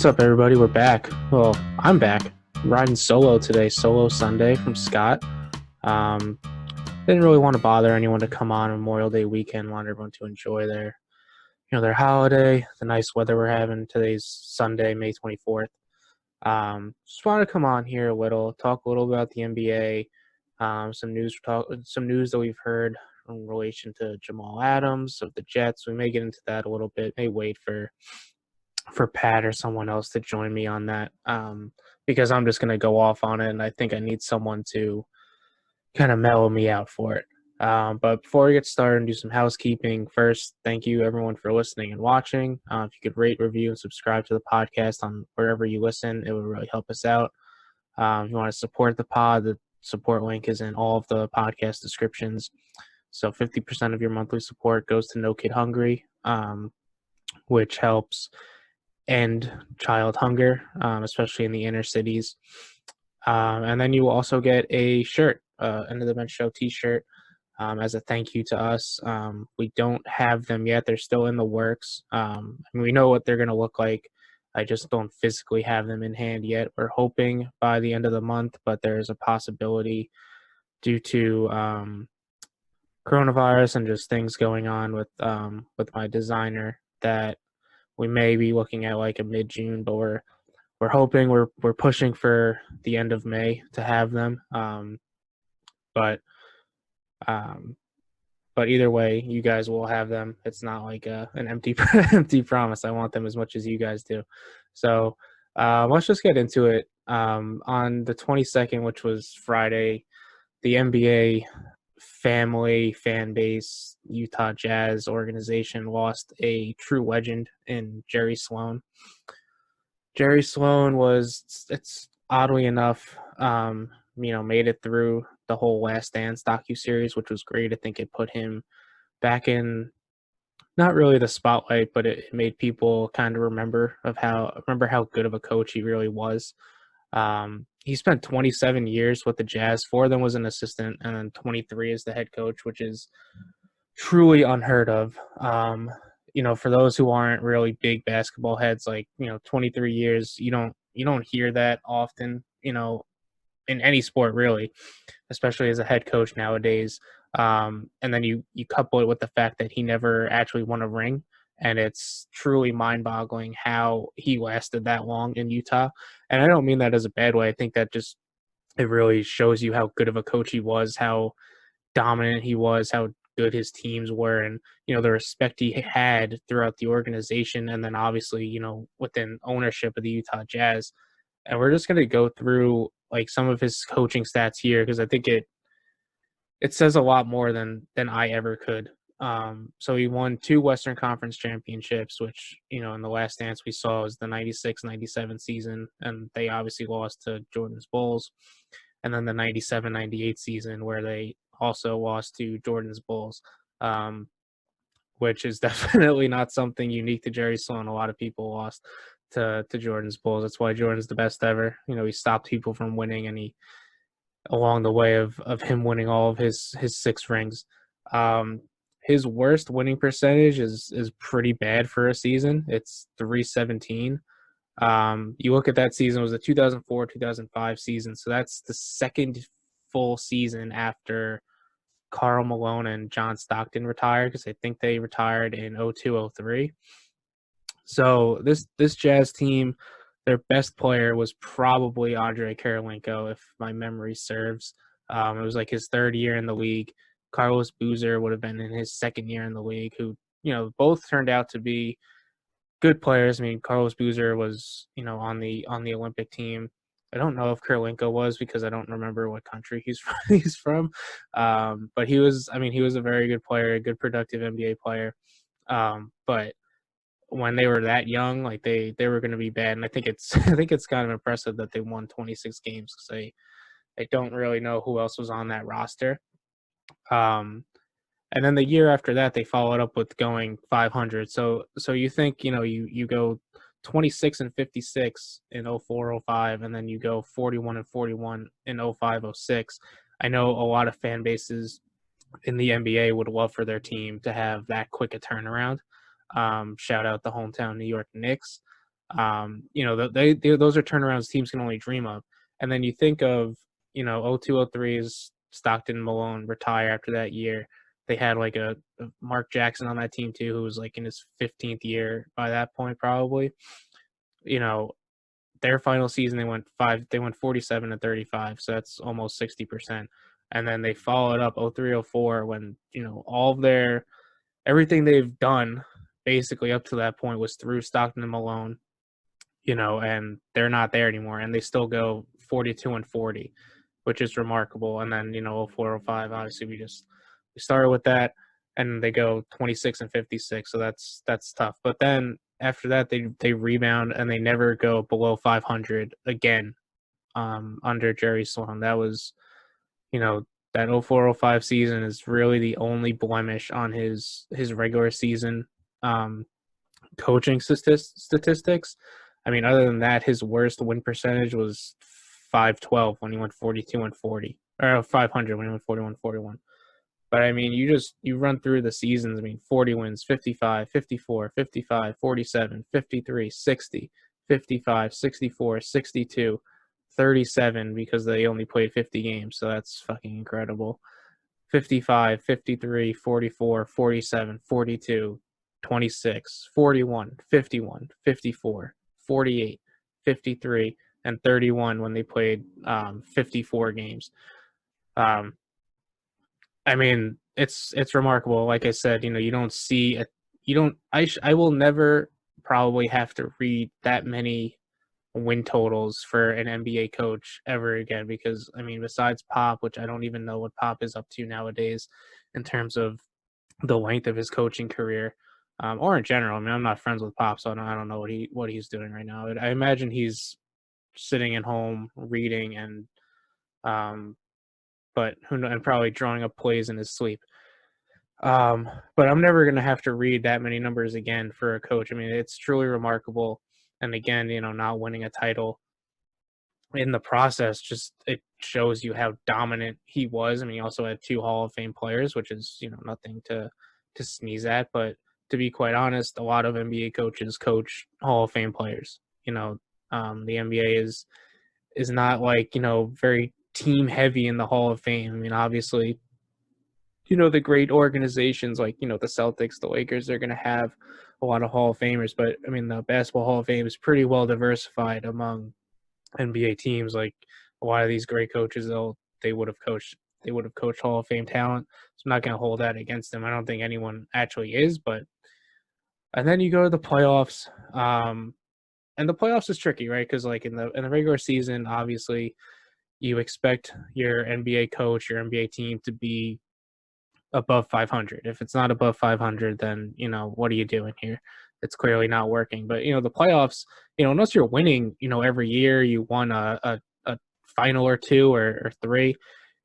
What's up, everybody? We're back. Well, I'm back. I'm riding solo today, solo Sunday from Scott. Um, didn't really want to bother anyone to come on Memorial Day weekend. Wanted everyone to enjoy their holiday, the nice weather we're having. Today's Sunday, May 24th. Just wanted to come on here a little, talk a little about the NBA, some news that we've heard in relation to Jamal Adams of the Jets. We may get into that a little bit. May wait for Pat or someone else to join me on that, because I'm just going to go off on it, and I think I need someone to kind of mellow me out for it. But before we get started and do some housekeeping, first, thank you everyone for listening and watching. If you could rate, review, and subscribe to the podcast on wherever you listen, it would really help us out. If you want to support the pod, the support link is in all of the podcast descriptions. So 50% of your monthly support goes to No Kid Hungry, which helps end child hunger, especially in the inner cities. And then you will also get a shirt, End of the Bench Show t-shirt, as a thank you to us. We don't have them yet. They're still in the works. We know what they're going to look like. I just don't physically have them in hand yet. We're hoping by the end of the month, but there's a possibility due to coronavirus and just things going on with my designer that we may be looking at like a mid-June, but we're hoping we're pushing for the end of May to have them. But either way, you guys will have them. It's not like an empty empty promise. I want them as much as you guys do. So let's just get into it. On the 22nd, which was Friday, the NBA family fan base Utah Jazz organization lost a true legend in Jerry Sloan. Jerry Sloan it's oddly enough, made it through the whole Last Dance docuseries, which was great. I think it put him back in, not really the spotlight, but it made people kind of remember how good of a coach he really was. He spent 27 years with the Jazz. 4 of them was an assistant, and then 23 as the head coach, which is truly unheard of. For those who aren't really big basketball heads, 23 years, you don't hear that often, in any sport really, especially as a head coach nowadays. And then you couple it with the fact that he never actually won a ring, and it's truly mind-boggling how he lasted that long in Utah. And I don't mean that as a bad way. I think that just it really shows you how good of a coach he was, how dominant he was, how good his teams were, and the respect he had throughout the organization, and then obviously within ownership of the Utah Jazz. And we're just going to go through like some of his coaching stats here, because I think it says a lot more than I ever could. So he won 2 Western Conference championships, which, in the Last Dance we saw was the 96-97 season, and they obviously lost to Jordan's Bulls. And then the 97-98 season, where they also lost to Jordan's Bulls, which is definitely not something unique to Jerry Sloan. A lot of people lost to Jordan's Bulls. That's why Jordan's the best ever. He stopped people from winning, and he, along the way of him winning all of his 6 rings. His worst winning percentage is pretty bad for a season. It's .317. You look at that season, it was the 2004-2005 season, so that's the second full season after Karl Malone and John Stockton retired, because I think they retired in 02-03. So this Jazz team, their best player was probably Andre Kirilenko, if my memory serves. It was like his 3rd year in the league. Carlos Boozer would have been in his 2nd year in the league, who, both turned out to be good players. I mean, Carlos Boozer was, on the Olympic team. I don't know if Kirilenko was, because I don't remember what country he's from. He's from. But he was a very good player, a good productive NBA player. But when they were that young, like they were going to be bad. And I think it's kind of impressive that they won 26 games, because I don't really know who else was on that roster. And then the year after that, they followed up with going 500. So you think, you go 26-56 in 04-05, and then you go 41-41 in 05-06. I know a lot of fan bases in the NBA would love for their team to have that quick a turnaround. Shout out the hometown New York Knicks. Those are turnarounds teams can only dream of. And then you think of, 0203's Stockton Malone retire after that year. They had like a Mark Jackson on that team too, who was like in his 15th year by that point, probably. You know, their final season they went 47-35, so that's almost 60%. And then they followed up 0304 when, all of everything they've done basically up to that point was through Stockton and Malone, and they're not there anymore, and they still go 42-40, which is remarkable. And then 0405, obviously we started with that, and they go 26-56, so that's tough. But then after that, they rebound and they never go below 500 again under Jerry Sloan. That was that 0405 season is really the only blemish on his regular season coaching statistics. I mean, other than that, his worst win percentage was 512 when he went 42-40, or 500 when he went 41-41. But I mean, you run through the seasons. I mean, 40 wins, 55, 54, 55, 47, 53, 60, 55, 64, 62, 37 because they only played 50 games. So that's fucking incredible. 55, 53, 44, 47, 42, 26, 41, 51, 54, 48, 53, and 31 when they played 54 games. I mean, it's remarkable. Like I said, you don't see it. You don't. I will never probably have to read that many win totals for an NBA coach ever again because I mean, besides Pop, which I don't even know what Pop is up to nowadays in terms of the length of his coaching career, or in general. I mean, I'm not friends with Pop, so I don't know what he's doing right now. I imagine he's sitting at home reading and but who knows, and probably drawing up plays in his sleep. But I'm never going to have to read that many numbers again for a coach. I mean, it's truly remarkable. And again, not winning a title in the process, just it shows you how dominant he was. I mean, he also had 2 Hall of Fame players, which is, nothing to sneeze at. But to be quite honest, a lot of NBA coaches coach Hall of Fame players. The NBA is not like, very team heavy in the Hall of Fame. I mean, obviously, the great organizations like, the Celtics, the Lakers, they're going to have a lot of Hall of Famers. But, I mean, the Basketball Hall of Fame is pretty well diversified among NBA teams. Like, a lot of these great coaches, they would have coached Hall of Fame talent. So I'm not going to hold that against them. I don't think anyone actually is. But and then you go to the playoffs. And the playoffs is tricky, right? Because, like, in the regular season, obviously, you expect your NBA coach, your NBA team to be above 500. If it's not above 500, then, what are you doing here? It's clearly not working. But, the playoffs, unless you're winning, every year you won a final or 2 or 3,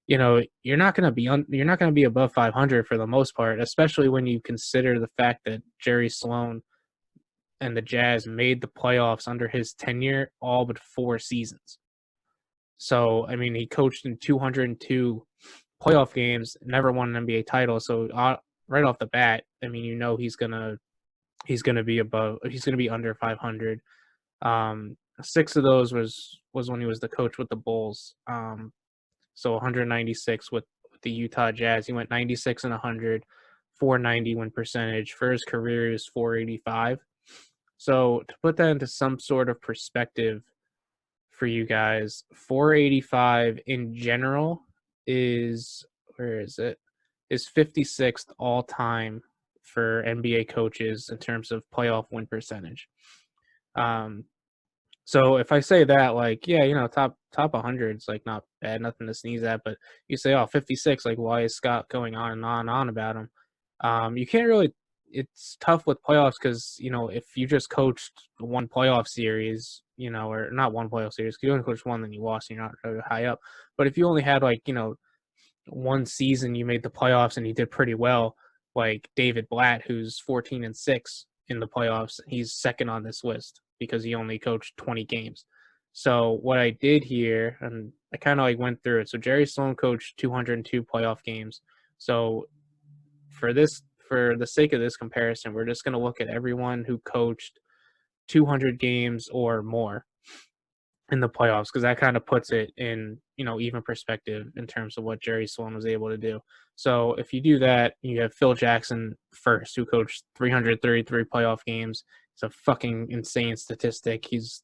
you're not going to be above 500 for the most part, especially when you consider the fact that Jerry Sloan and the Jazz made the playoffs under his tenure all but 4 seasons. So, I mean, he coached in 202 playoff games, never won an NBA title. So right off the bat, I mean, he's gonna be under 500. 6 of those was when he was the coach with the Bulls. So 196 with the Utah Jazz. He went 96 and 100, 490 win percentage. For his career, is 485. So to put that into some sort of perspective for you guys, 485 in general is, where is it? Is 56th all time for NBA coaches in terms of playoff win percentage. So if I say that, like, yeah, top 100 is like not bad, nothing to sneeze at. But you say, oh, 56, like, why is Scott going on and on about him? You can't really. It's tough with playoffs because if you just coached one playoff series, or not one playoff series, because you only coached one, then you lost, and you're not really high up. But if you only had like one season you made the playoffs and you did pretty well, like David Blatt, who's 14-6 in the playoffs, he's second on this list because he only coached 20 games. So what I did here, and I kind of like went through it. So Jerry Sloan coached 202 playoff games. So for the sake of this comparison, we're just going to look at everyone who coached 200 games or more in the playoffs, because that kind of puts it in, even perspective in terms of what Jerry Sloan was able to do. So if you do that, you have Phil Jackson first, who coached 333 playoff games. It's a fucking insane statistic. He's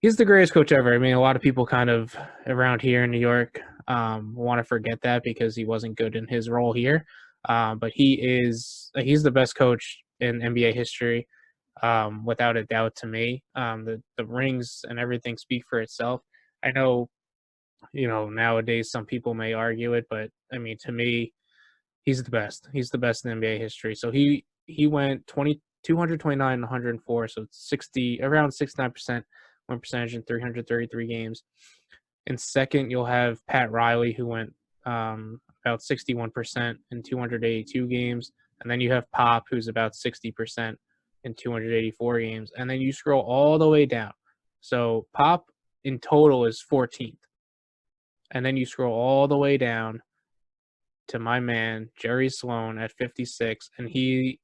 he's the greatest coach ever. I mean, a lot of people kind of around here in New York want to forget that because he wasn't good in his role here. But he's the best coach in NBA history, without a doubt to me. The rings and everything speak for itself. I know, nowadays some people may argue it, but I mean, to me, he's the best. He's the best in NBA history. So he went 229 and 104, so it's 60 around 69% win percentage in 333 games. In second, you'll have Pat Riley, who went about 61% in 282 games, and then you have Pop, who's about 60% in 284 games, and then you scroll all the way down. So Pop in total is 14th, and then you scroll all the way down to my man Jerry Sloan at 56, and he,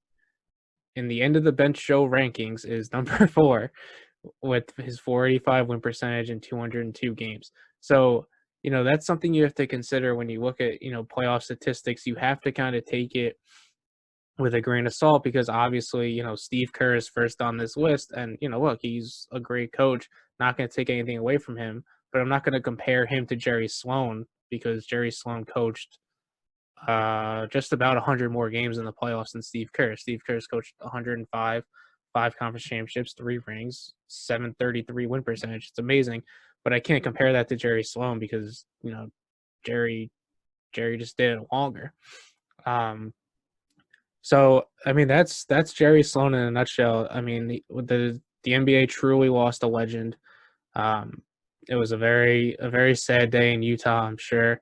in the end of the bench show rankings, is number 4 with his 485 win percentage in 202 games. So, that's something you have to consider when you look at, playoff statistics. You have to kind of take it with a grain of salt, because obviously, Steve Kerr is first on this list, and, look, he's a great coach. Not going to take anything away from him, but I'm not going to compare him to Jerry Sloan, because Jerry Sloan coached just about 100 more games in the playoffs than Steve Kerr. Steve Kerr's coached 105, 5 conference championships, 3 rings, 733 win percentage. It's amazing, but I can't compare that to Jerry Sloan because Jerry just did it longer. So I mean, that's Jerry Sloan in a nutshell. I mean, the NBA truly lost a legend. It was a very sad day in Utah, I'm sure.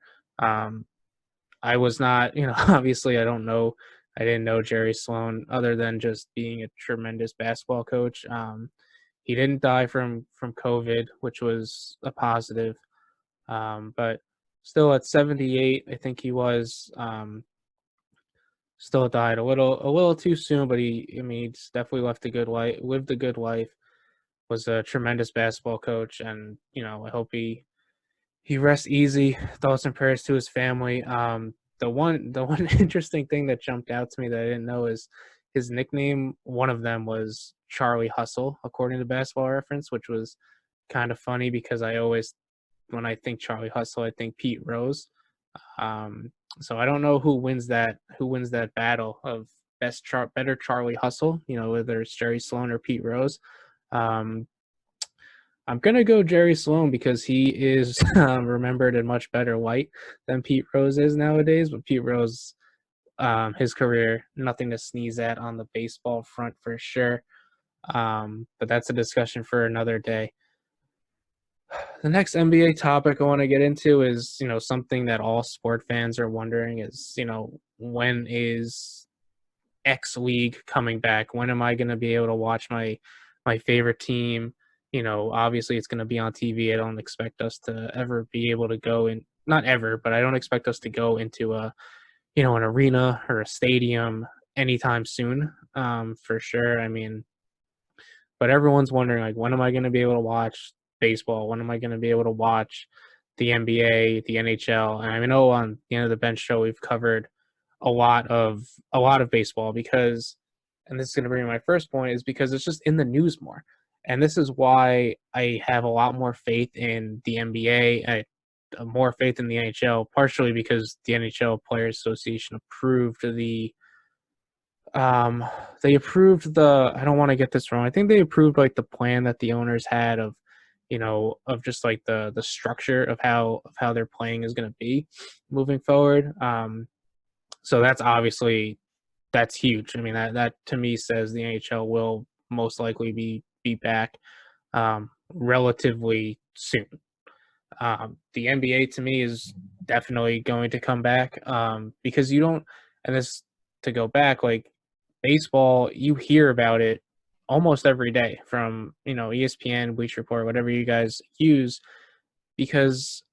I was not, obviously I don't know. I didn't know Jerry Sloan other than just being a tremendous basketball coach. He didn't die from COVID, which was a positive. But still at 78, I think he was, still died a little too soon, but he's definitely lived a good life, was a tremendous basketball coach, and, I hope he rests easy. Thoughts and prayers to his family. The one interesting thing that jumped out to me that I didn't know is his nickname. One of them was Charlie Hustle, according to Basketball Reference, which was kind of funny because when I think Charlie Hustle, I think Pete Rose. So I don't know who wins that battle of better Charlie Hustle. Whether it's Jerry Sloan or Pete Rose. Um, I'm gonna go Jerry Sloan because he is remembered in much better light than Pete Rose is nowadays. But Pete Rose, his career, nothing to sneeze at on the baseball front for sure. But that's a discussion for another day. The next NBA topic I want to get into is, something that all sport fans are wondering is, when is X League coming back? When am I going to be able to watch my favorite team? Obviously it's going to be on TV. I don't expect us to ever be able to go in, not ever, but I don't expect us to go into an arena or a stadium anytime soon, for sure. I mean, but everyone's wondering, like, when am I going to be able to watch baseball? When am I going to be able to watch the NBA, the NHL? And I know on the end of the bench show we've covered a lot of baseball because, and this is going to bring me my first point, is because it's just in the news more. And this is why I have a lot more faith in the NBA, more faith in the NHL, partially because the NHL Players Association approved I don't want to get this wrong. I think they approved like the plan that the owners had of, of just like the structure of how their playing is going to be moving forward. So that's huge. I mean, that to me says the NHL will most likely be back relatively soon. The NBA to me is definitely going to come back because you don't, and this to go back, like baseball, you hear about it almost every day from, ESPN, Bleacher Report, whatever you guys use, because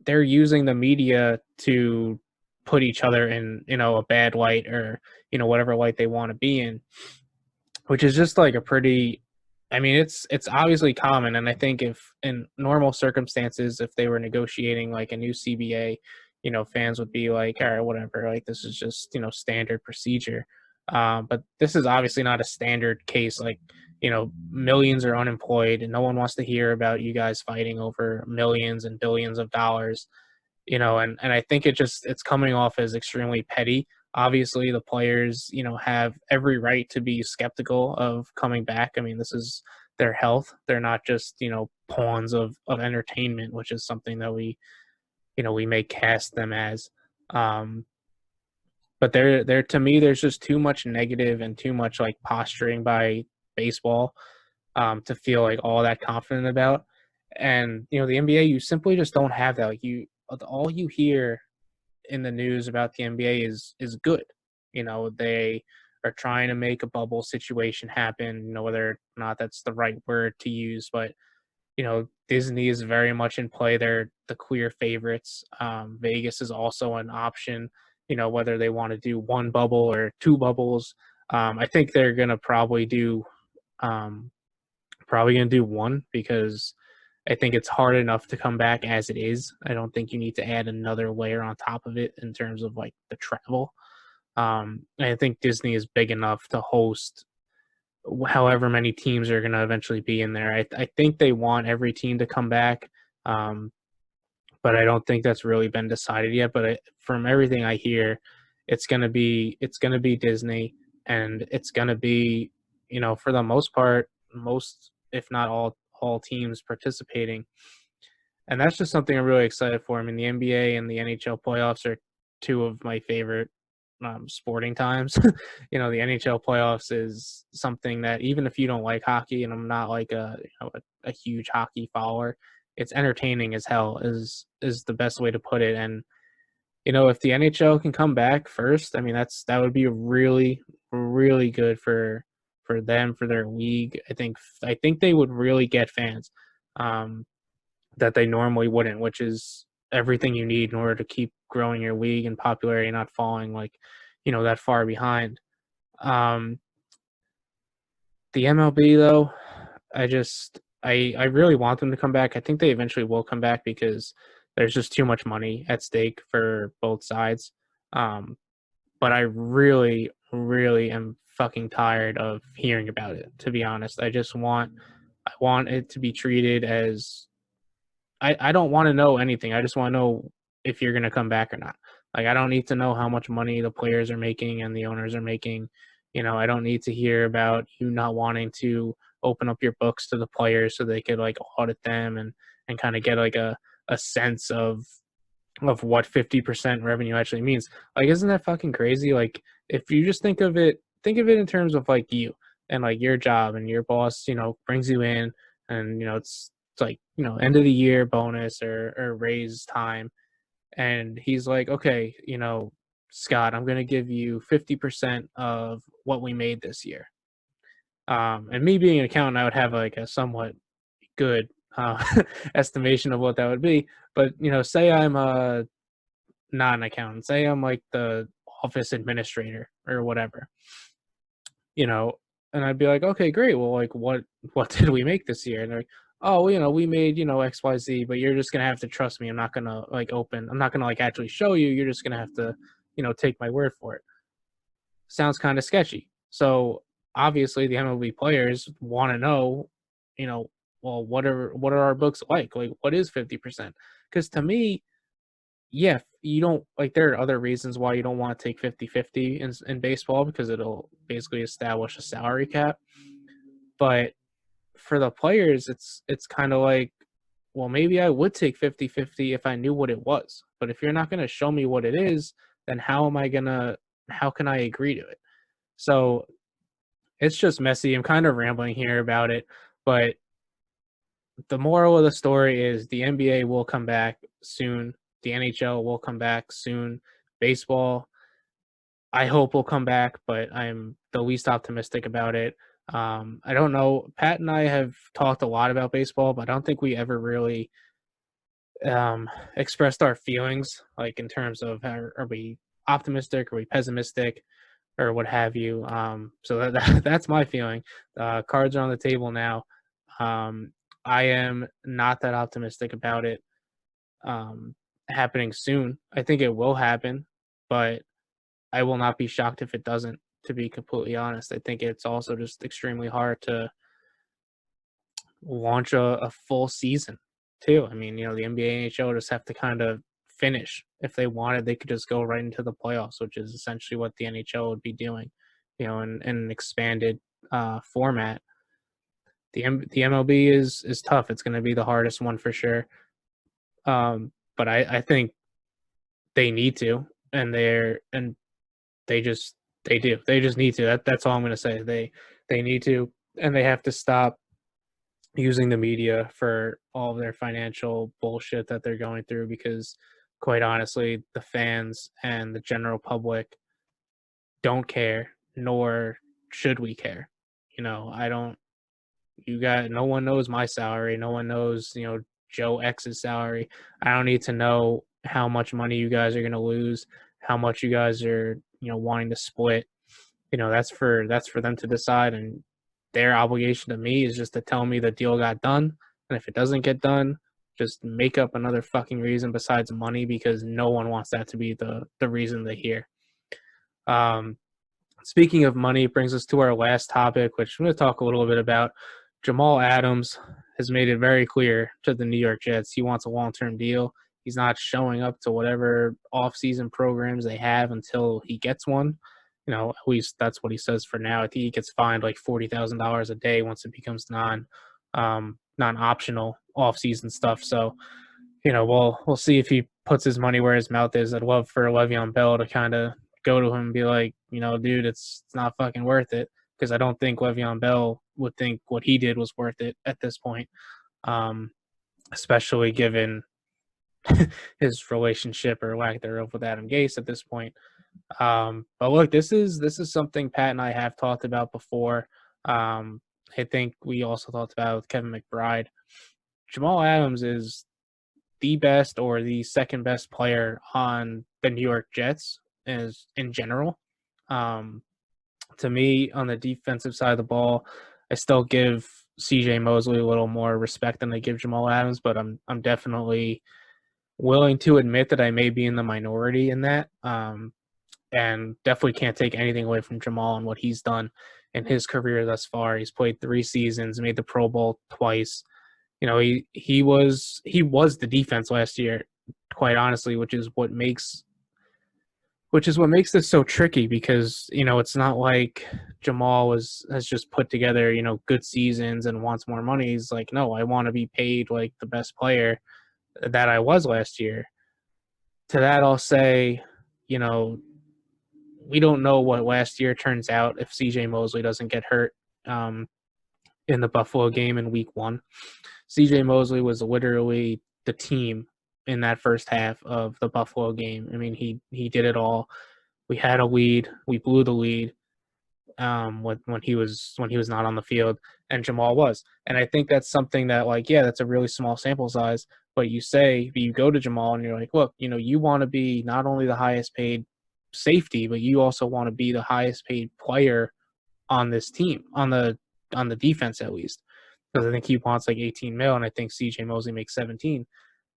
they're using the media to put each other in, a bad light or, whatever light they want to be in. which is just like a pretty. I mean, it's obviously common, and I think if in normal circumstances, if they were negotiating like a new CBA, fans would be like, all right, whatever, like this is just standard procedure. But this is obviously not a standard case. Like, millions are unemployed, and no one wants to hear about you guys fighting over millions and billions of dollars. And I think it's coming off as extremely petty. Obviously, the players, have every right to be skeptical of coming back. I mean, this is their health. They're not just, pawns of entertainment, which is something that we may cast them as. Um, but there to me, there's just too much negative and too much like posturing by baseball to feel like all that confident about. And the NBA, you simply just don't have that. Like all you hear in the news about the NBA is good. They are trying to make a bubble situation happen. Whether or not that's the right word to use, but Disney is very much in play. They're the clear favorites. Vegas is also an option. Whether they want to do one bubble or two bubbles. I think they're gonna um, probably gonna do one because I think it's hard enough to come back as it is. I don't think you need to add another layer on top of it in terms of like the travel. I think Disney is big enough to host however many teams are going to eventually be in there. I think they want every team to come back, um, but I don't think that's really been decided yet. But from everything I hear, it's gonna be Disney, and it's gonna be for the most part, most if not all teams participating, and that's just something I'm really excited for. I mean, the NBA and the NHL playoffs are two of my favorite sporting times. The NHL playoffs is something that even if you don't like hockey, and I'm not like a huge hockey follower, it's entertaining as hell. Is the best way to put it. And if the NHL can come back first, I mean that would be really really good for them, for their league. I think they would really get fans. Um, that they normally wouldn't, which is everything you need in order to keep growing your league and popularity and not falling like, that far behind. Um, the MLB though, I really want them to come back. I think they eventually will come back because there's just too much money at stake for both sides. Um, but I really, really am fucking tired of hearing about it, to be honest. I want it to be treated as I don't want to know anything. I just want to know if you're going to come back or not. Like, I don't need to know how much money the players are making and the owners are making. I don't need to hear about you not wanting to open up your books to the players so they could like audit them and kind of get like a sense of what 50% revenue actually means. Like, isn't that fucking crazy? Like, if you just think of it in terms of like you and like your job, and your boss, brings you in, and it's like end of the year bonus or raise time, and he's like, okay, Scott, I'm gonna give you 50% of what we made this year. And me being an accountant, I would have like a somewhat good estimation of what that would be. But say I'm not an accountant, say I'm like the office administrator or whatever, you know, and I'd be like, okay, great. Well, like, what did we make this year? And they're like, oh, well, we made XYZ, but you're just gonna have to trust me. I'm not gonna like open. I'm not gonna like actually show you. You're just gonna have to, take my word for it. Sounds kind of sketchy. So obviously, the MLB players want to know, you know, well, what are our books like? Like, what is 50%? Because to me, yeah, you don't like there are other reasons why you don't want to take 50-50 in baseball because it'll basically establish a salary cap. But for the players, it's kind of like, well, maybe I would take 50-50 if I knew what it was. But if you're not going to show me what it is, then how can I agree to it? So it's just messy. I'm kind of rambling here about it, but the moral of the story is the NBA will come back soon. The NHL will come back soon. Baseball, I hope will come back, but I'm the least optimistic about it. I don't know. Pat and I have talked a lot about baseball, but I don't think we ever really expressed our feelings, like in terms of are we optimistic, are we pessimistic? or what have you. So that's my feeling. Cards are on the table now. Um, I am not that optimistic about it um, happening soon. I think it will happen, but I will not be shocked if it doesn't. To be completely honest, I think it's also just extremely hard to launch a full season too. I mean, the NBA, NHL just have to kind of finish. If they wanted, they could just go right into the playoffs, which is essentially what the NHL would be doing, in an expanded format. The MLB is tough. It's going to be the hardest one for sure. But I think they need to, and they do. They just need to. That's all I'm going to say. They need to, and they have to stop using the media for all of their financial bullshit that they're going through because quite honestly the fans and the general public don't care, nor should we care. I don't you got no one knows my salary, no one knows Joe X's salary. I don't need to know how much money you guys are going to lose, how much you guys are wanting to split. That's for them to decide, and their obligation to me is just to tell me the deal got done, and if it doesn't get done, just make up another fucking reason besides money because no one wants that to be the reason they hear. Um, Speaking of money, it brings us to our last topic, which I'm going to talk a little bit about. Jamal Adams has made it very clear to the New York Jets he wants a long-term deal. He's not showing up to whatever off-season programs they have until he gets one. At least that's what he says for now. I think he gets fined like $40,000 a day once it becomes non-optional off-season stuff. So, we'll see if he puts his money where his mouth is. I'd love for Le'Veon Bell to kind of go to him and be like, dude, it's not fucking worth it. Because I don't think Le'Veon Bell would think what he did was worth it at this point, um, especially given his relationship or lack thereof with Adam Gase at this point. But look, this is something Pat and I have talked about before. I think we also talked about it with Kevin McBride. Jamal Adams is the best or the second best player on the New York Jets is in general. Um, to me, on the defensive side of the ball, I still give CJ Mosley a little more respect than I give Jamal Adams, but I'm definitely willing to admit that I may be in the minority in that. And definitely can't take anything away from Jamal and what he's done in his career thus far. He's played 3 seasons, made the Pro Bowl twice. He was the defense last year, quite honestly, which is what makes this so tricky because it's not like Jamal has just put together good seasons and wants more money. He's like, no, I want to be paid like the best player that I was last year. To that, I'll say, you know, we don't know what last year turns out if CJ Mosley doesn't get hurt um, in the Buffalo game in Week 1. CJ Mosley was literally the team in that first half of the Buffalo game. I mean, he did it all. We had a lead. We blew the lead when he was not on the field, and Jamal was. And I think that's something that that's a really small sample size. But you go to Jamal and you're like, look, you want to be not only the highest paid safety, but you also want to be the highest paid player on this team on the defense at least. Because I think he wants like 18 mil, and I think CJ Mosley makes 17.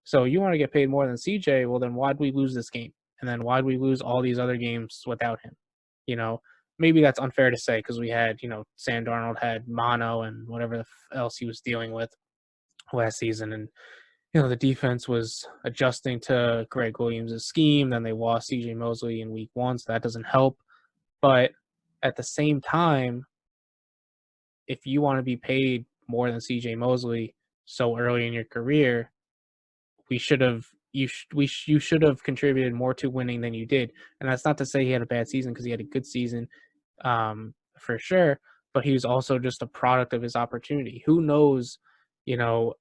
So you want to get paid more than CJ? Well, then why'd we lose this game? And then why'd we lose all these other games without him? You know, maybe that's unfair to say because we had, Sam Darnold had mono and whatever else he was dealing with last season, and the defense was adjusting to Greg Williams' scheme. Then they lost CJ Mosley in Week 1, so that doesn't help. But at the same time, if you want to be paid more than CJ Mosley so early in your career, we should have you should have contributed more to winning than you did. And that's not to say he had a bad season because he had a good season for sure, but he was also just a product of his opportunity. Who knows,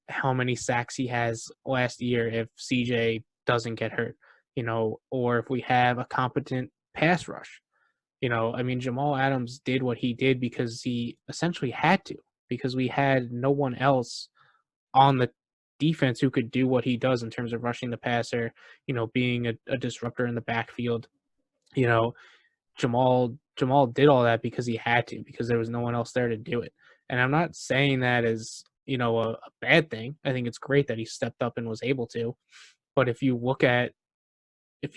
how many sacks he has last year if CJ doesn't get hurt, or if we have a competent pass rush. I mean, Jamal Adams did what he did because he essentially had to, because we had no one else on the defense who could do what he does in terms of rushing the passer, being a disruptor in the backfield. You know, Jamal Jamal did all that because he had to, because there was no one else there to do it. And I'm not saying that as, a bad thing. I think it's great that he stepped up and was able to. But if you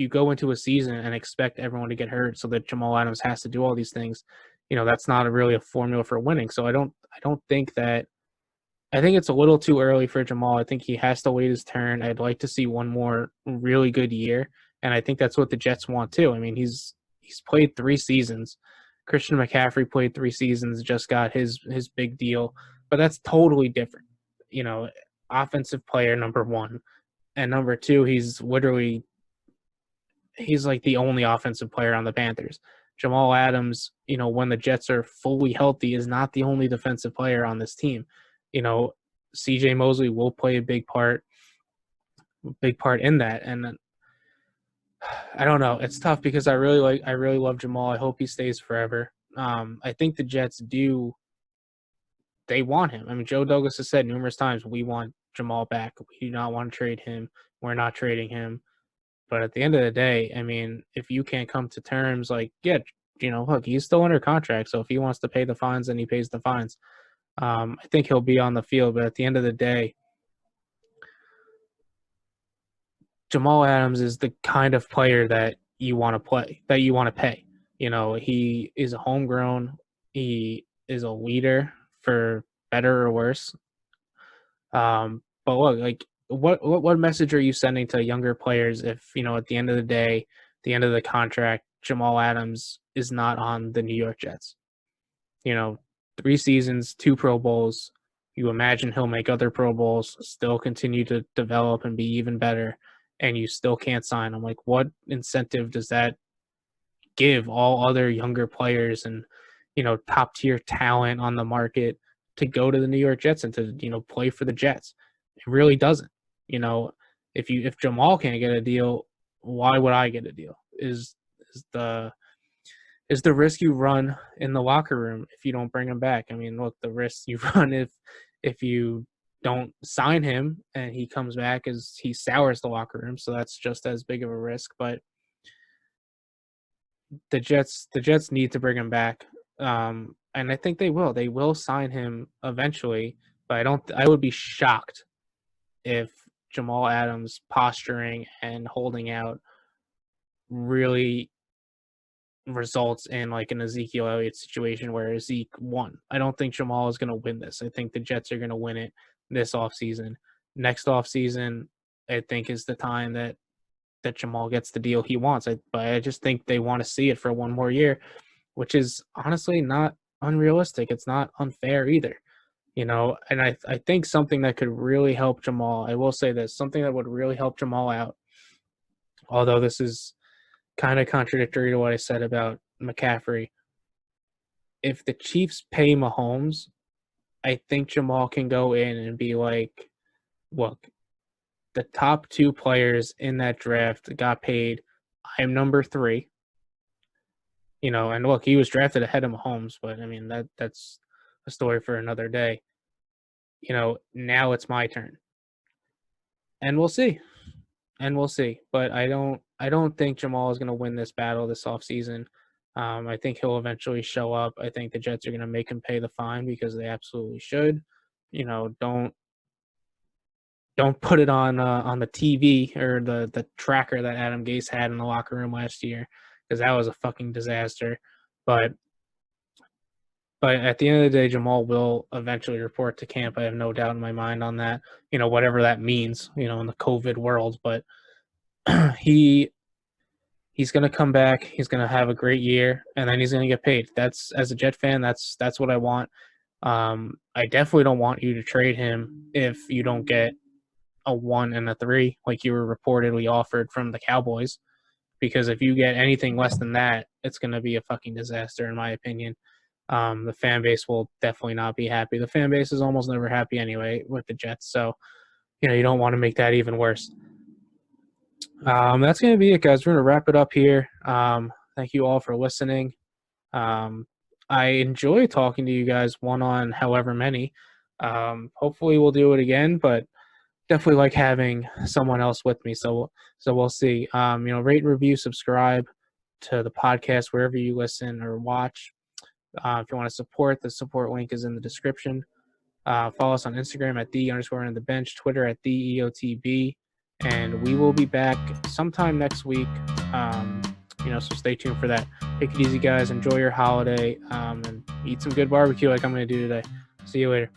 go into a season and expect everyone to get hurt so that Jamal Adams has to do all these things, that's not really a formula for winning. So I don't think that I think it's a little too early for Jamal. I think he has to wait his turn. I'd like to see one more really good year, and I think that's what the Jets want too. I mean, he's played 3 seasons. Christian McCaffrey played 3 seasons, just got his big deal, but that's totally different. You know, offensive player number one, and number two, he's like the only offensive player on the Panthers. Jamal Adams, when the Jets are fully healthy, is not the only defensive player on this team. You know, CJ Mosley will play a big part in that. And I don't know. It's tough because I really love Jamal. I hope he stays forever. I think the Jets they want him. I mean, Joe Douglas has said numerous times, we want Jamal back. We do not want to trade him. We're not trading him. But at the end of the day, I mean, if you can't come to terms, like, yeah, look, he's still under contract. So if he wants to pay the fines, then he pays the fines. I think he'll be on the field. But at the end of the day, Jamal Adams is the kind of player that you want to play, that you want to pay. He is a homegrown. He is a leader for better or worse. But look, like, what message are you sending to younger players if, at the end of the day, the end of the contract, Jamal Adams is not on the New York Jets? 3 seasons, 2 Pro Bowls. You imagine he'll make other Pro Bowls, still continue to develop and be even better, and you still can't sign him. Like, what incentive does that give all other younger players and, top tier talent on the market to go to the New York Jets and to, play for the Jets? It really doesn't. If Jamal can't get a deal, why would I get a deal? Is the risk you run in the locker room if you don't bring him back. I mean, look, the risk you run if you don't sign him and he comes back is he sours the locker room, so that's just as big of a risk. But the Jets need to bring him back, and I think they will. They will sign him eventually, but I would be shocked if Jamal Adams posturing and holding out really results in like an Ezekiel Elliott situation where Zeke won. I don't think Jamal is going to win this. I think the Jets are going to win it this offseason. Next offseason, I think, is the time that Jamal gets the deal he wants. But I just think they want to see it for one more year, which is honestly not unrealistic. It's not unfair either. And I think something that could really help Jamal, I will say this, something that would really help Jamal out, although this is kind of contradictory to what I said about McCaffrey. If the Chiefs pay Mahomes, I think Jamal can go in and be like, look, the top 2 players in that draft got paid. I'm number 3. And look, he was drafted ahead of Mahomes, but I mean that's a story for another day. Now it's my turn. And we'll see. But I don't think Jamal is going to win this battle this offseason. I think he'll eventually show up. I think the Jets are going to make him pay the fine because they absolutely should. Don't put it on the TV or the tracker that Adam Gase had in the locker room last year, because that was a fucking disaster. But at the end of the day, Jamal will eventually report to camp. I have no doubt in my mind on that. Whatever that means, in the COVID world. But he's going to come back. He's going to have a great year, and then he's going to get paid. That's, as a Jet fan, that's what I want. I definitely don't want you to trade him if you don't get a 1 and a 3 like you were reportedly offered from the Cowboys, because if you get anything less than that, it's going to be a fucking disaster in my opinion. The fan base will definitely not be happy. The fan base is almost never happy anyway with the Jets, so you don't want to make that even worse. That's going to be it, guys. We're going to wrap it up here. Thank you all for listening. I enjoy talking to you guys one on however many. Hopefully we'll do it again, but definitely like having someone else with me. So we'll see. Rate, review, subscribe. to the podcast wherever you listen or watch. If you want to support, the support link is in the description. Follow us on Instagram at _on_the_bench, Twitter at @EOTB, and we will be back sometime next week. So stay tuned for that. Take it easy, guys. Enjoy your holiday, and eat some good barbecue like I'm going to do today. See you later.